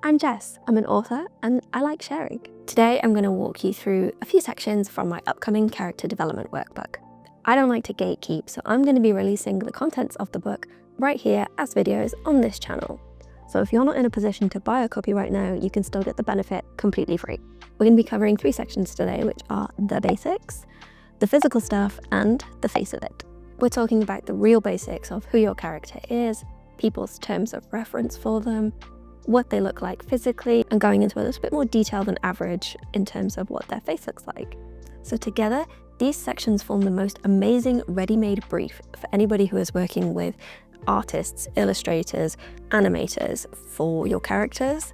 I'm Jess, I'm an author and I like sharing. Today I'm going to walk you through a few sections from my upcoming character development workbook. I don't like to gatekeep, so I'm going to be releasing the contents of the book right here as videos on this channel. So if you're not in a position to buy a copy right now, you can still get the benefit completely free. We're going to be covering 3 sections today, which are the basics, the physical stuff, and the face of it. We're talking about the real basics of who your character is, people's terms of reference for them, what they look like physically, and going into a little bit more detail than average in terms of what their face looks like. So together, these sections form the most amazing ready-made brief for anybody who is working with artists, illustrators, animators for your characters.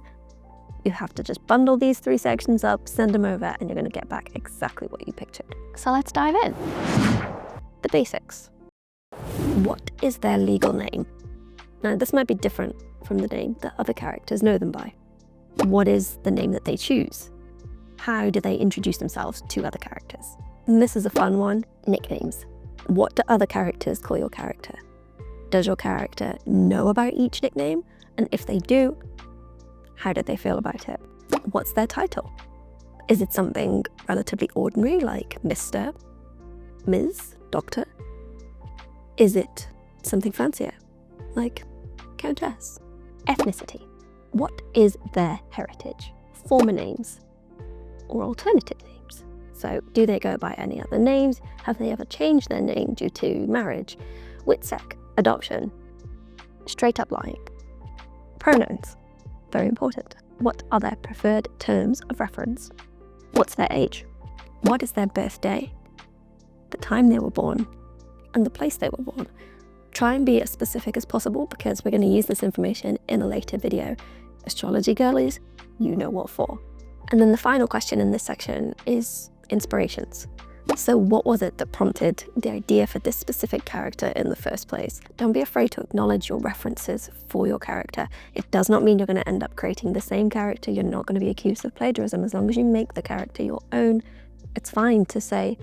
You have to just bundle these 3 sections up, send them over, and you're going to get back exactly what you pictured. So let's dive in. The basics. What is their legal name? Now, this might be different from the name that other characters know them by. What is the name that they choose? How do they introduce themselves to other characters? And this is a fun one, nicknames. What do other characters call your character? Does your character know about each nickname? And if they do, how do they feel about it? What's their title? Is it something relatively ordinary like Mr., Ms., Doctor? Is it something fancier like Countess? Ethnicity. What is their heritage? Former names or alternative names. So do they go by any other names? Have they ever changed their name due to marriage, WITSEC, adoption, straight up lying? Pronouns. Very important. What are their preferred terms of reference? What's their age? What is their birthday? The time they were born and the place they were born. Try and be as specific as possible because we're going to use this information in a later video. Astrology girlies, you know what for. And then the final question in this section is inspirations. So what was it that prompted the idea for this specific character in the first place? Don't be afraid to acknowledge your references for your character. It does not mean you're going to end up creating the same character. You're not going to be accused of plagiarism. As long as you make the character your own, it's fine to say,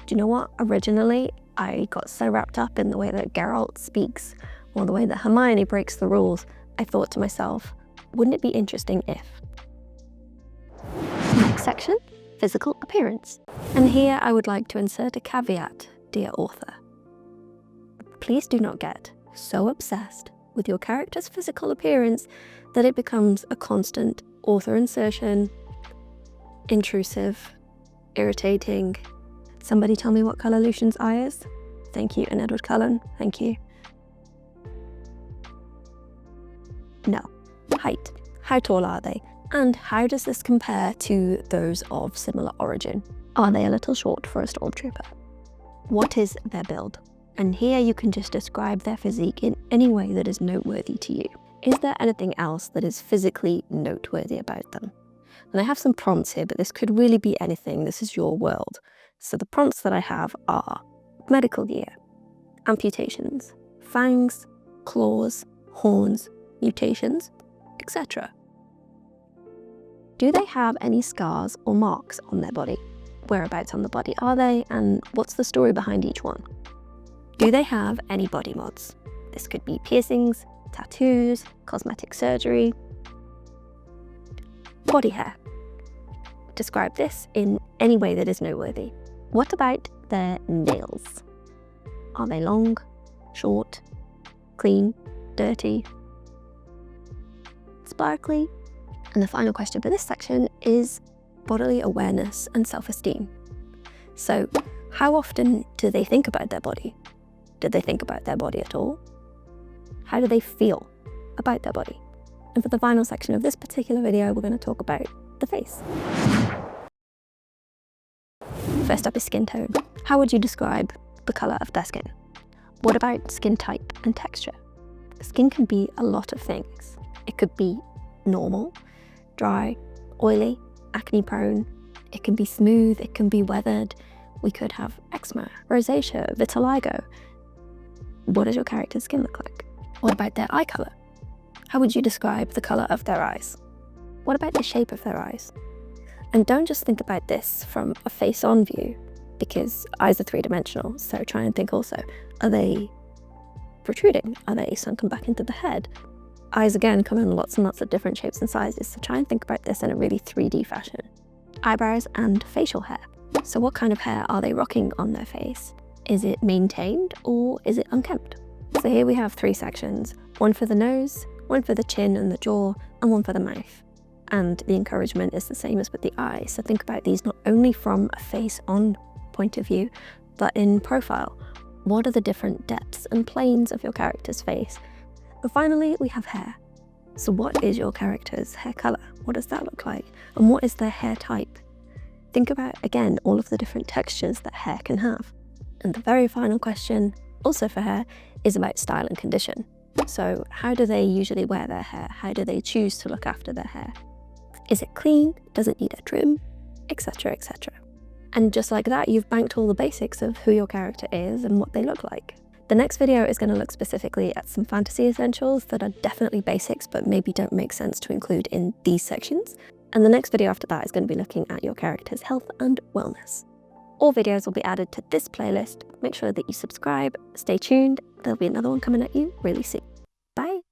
do you know what? Originally, I got so wrapped up in the way that Geralt speaks or the way that Hermione breaks the rules, I thought to myself, wouldn't it be interesting if? Next section, physical appearance. And here I would like to insert a caveat, dear author. Please do not get so obsessed with your character's physical appearance that it becomes a constant author insertion, intrusive, irritating. Somebody tell me what colour Lucian's eye is. Thank you, and Edward Cullen, thank you. No. Height. How tall are they? And how does this compare to those of similar origin? Are they a little short for a stormtrooper? What is their build? And here you can just describe their physique in any way that is noteworthy to you. Is there anything else that is physically noteworthy about them? And I have some prompts here, but this could really be anything. This is your world. So the prompts that I have are medical gear, amputations, fangs, claws, horns, mutations, etc. Do they have any scars or marks on their body? Whereabouts on the body are they, and what's the story behind each one? Do they have any body mods? This could be piercings, tattoos, cosmetic surgery. Body hair. Describe this in any way that is noteworthy. What about their nails? Are they long, short, clean, dirty, sparkly? And the final question for this section is bodily awareness and self-esteem. So how often do they think about their body? Do they think about their body at all? How do they feel about their body? And for the final section of this particular video, we're going to talk about the face. First up is skin tone. How would you describe the colour of their skin? What about skin type and texture? Skin can be a lot of things. It could be normal, dry, oily, acne prone. It can be smooth, it can be weathered. We could have eczema, rosacea, vitiligo. What does your character's skin look like? What about their eye colour? How would you describe the colour of their eyes? What about the shape of their eyes? And don't just think about this from a face-on view, because eyes are 3-dimensional, so try and think also, are they protruding? Are they sunken back into the head? Eyes again come in lots and lots of different shapes and sizes, so try and think about this in a really 3D fashion. Eyebrows and facial hair. So what kind of hair are they rocking on their face? Is it maintained or is it unkempt? So here we have 3 sections, one for the nose, one for the chin and the jaw, and one for the mouth. And the encouragement is the same as with the eyes, so think about these not only from a face-on point of view, but in profile. What are the different depths and planes of your character's face? And finally, we have hair. So what is your character's hair colour? What does that look like? And what is their hair type? Think about, again, all of the different textures that hair can have. And the very final question, also for hair, is about style and condition. So how do they usually wear their hair? How do they choose to look after their hair? Is it clean? Does it need a trim? Etc, etc. And just like that, you've banked all the basics of who your character is and what they look like. The next video is going to look specifically at some fantasy essentials that are definitely basics but maybe don't make sense to include in these sections. And the next video after that is going to be looking at your character's health and wellness. All videos will be added to this playlist. Make sure that you subscribe, stay tuned, there'll be another one coming at you really soon. Bye!